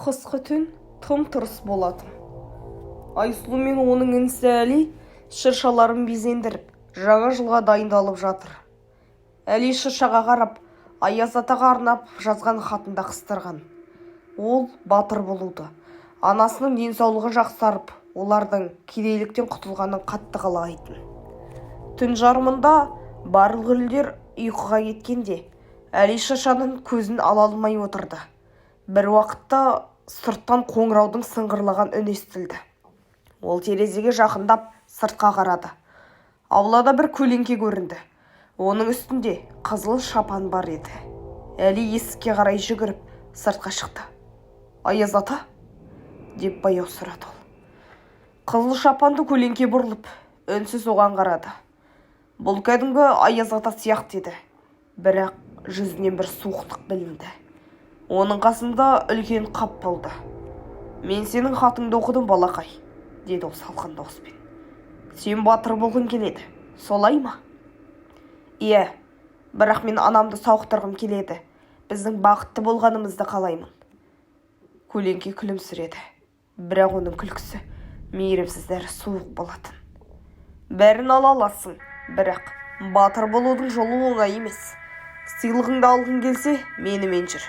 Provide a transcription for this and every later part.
Қысқы түн тым-тырыс болатын. Айсұлу мен оның інісі Әли шыршаларын безендіріп, жаңа жылға дайындалып жатыр. Әли шыршаға қарап, Аяз атаға арнап жазған хатында қыстырған. Ол батыр болуды, анасының денсаулығы жақсарып, олардың кедейліктен құтылғанын қатты қалайтын. Түн жарымында барлық үйлер ұйқыға кеткенде, Әли шыршаның көзін ала алмай отырды. Бір уақытта сырттан қоңыраудың сыңғырлаған үні естілді. Ол терезеге жақындап сыртқа қарады. Аулада бір көлеңке көрінді. Оның үстінде қызыл шапан бар еді. Әли есікке қарай жүгіріп сыртқа шықты. «Аяз ата?» деп баяу сұрады ол. Қызыл шапанды көлеңке бұрылып, үнсіз оған қарады. Бұл кәдімгі Аяз ата сияқты еді. Бірақ жүзінен бір суықтық білінді. Оның қасында үлкен қап болды. «Мен сенің хатыңды оқыдым, балақай», деді ол салқын дауыспен. «Сен батыр болғың келеді, солай ма?» «Иә, бірақ мен анамды сауықтырғым келеді. Біздің бақытты болғанымызды қалаймын». Көлеңке күлімсіреді, бірақ оның күлкісі мейірімсіз әрі суық болатын. «Бәрін ала аласың, бірақ батыр болудың жолы оңай емес. Сыйлығыңды алғың келсе, менімен жүр».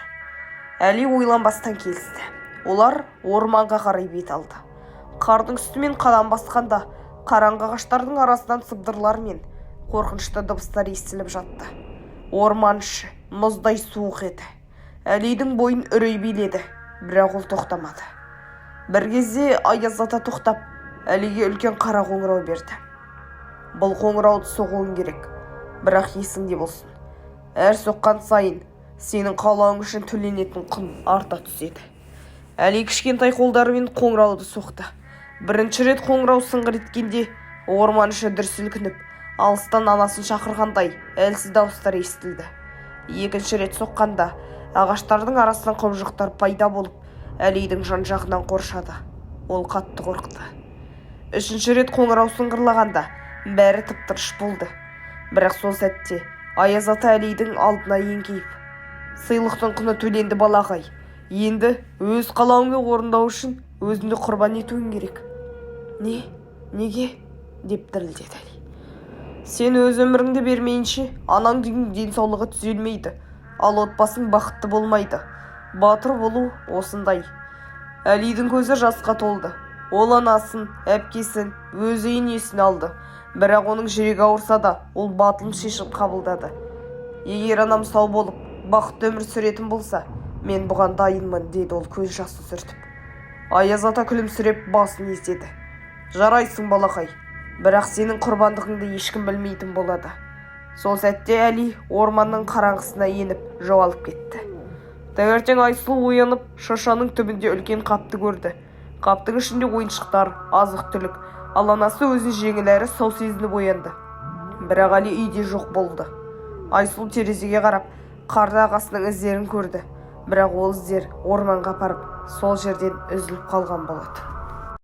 Әли ойланбастан келісті. Олар орманға қарай бет алды. Қардың үстімен қадам басқанда, қараңғы ағаштардың арасынан сыбдырлар мен қорқынышты дыбыстар естіліп жатты. Орман іші мұздай суық еді. Әлидің бойын үрей биледі, бірақ ол тоқтамады. Бір кезде Аяз ата тоқтап, Әлиге үлкен қара қоңырау берді. «Бұл қоңырауды соғуың керек, бірақ есіңде болсын. Әр соққан сайын сенің қалауың үшін төленетін құн арта түседі». Әли кішкентай қолдарымен қоңырауды соқты. Бірінші рет қоңырау сыңғыр еткенде орман іші дүр сілкініп, алыстан анасын шақырғандай әлсіз дауыстар естілді. Екінші рет соққанда ағаштардың арасынан құбыжықтар пайда болып, Әлидің жан-жағынан қоршады. Ол қатты қорықты. Үшінші рет қоңырау сыңғырлағанда бәрі тып-тыныш болды. Бірақ сол сәтте Аяз ата Әлидің алдына еңкейіп: «Сыйлықтың құны төленді, балағай. Енді өз қалауыңды орындау үшін өзіңді құрбан етуің керек». Неге?» деп дірілдеді Әли. «Сен өз өміріңді бермейінше, анаңның денсаулығы түзелмейді, ал отбасың бақытты болмайды. Батыр болу осындай». Әлидің көзі жасқа толды. Ол анасын, әпкесін, өз үйін есіне алды. Бірақ оның жүрегі ауырса да, ол батылын шешім қабылдады. «Егер анам сау болып, бақытты өмір сүретін болса, мен бұған дайынмын», деді ол көз жасы сүртіп. Аяз ата күлімсіреп басын изеді. «Жарайсың, балақай, бірақ сенің құрбандығыңды ешкім білмейтін болады». Сол сәтте Әли орманның қараңғысына еніп жоғалып кетті. Таңертең Айсұлу оянып, шыршаның түбінде үлкен қапты көрді. Қаптың ішінде ойыншықтар, азық-түлік, ал анасы өзін жеңіл әрі сау сезініп оянды. Бірақ Әли үйде жоқ болды. Айсұлу терезеге қарап, қарды ағасының іздерін көрді. Бірақ ол іздер орманға апарып, сол жерден үзіліп қалған болады.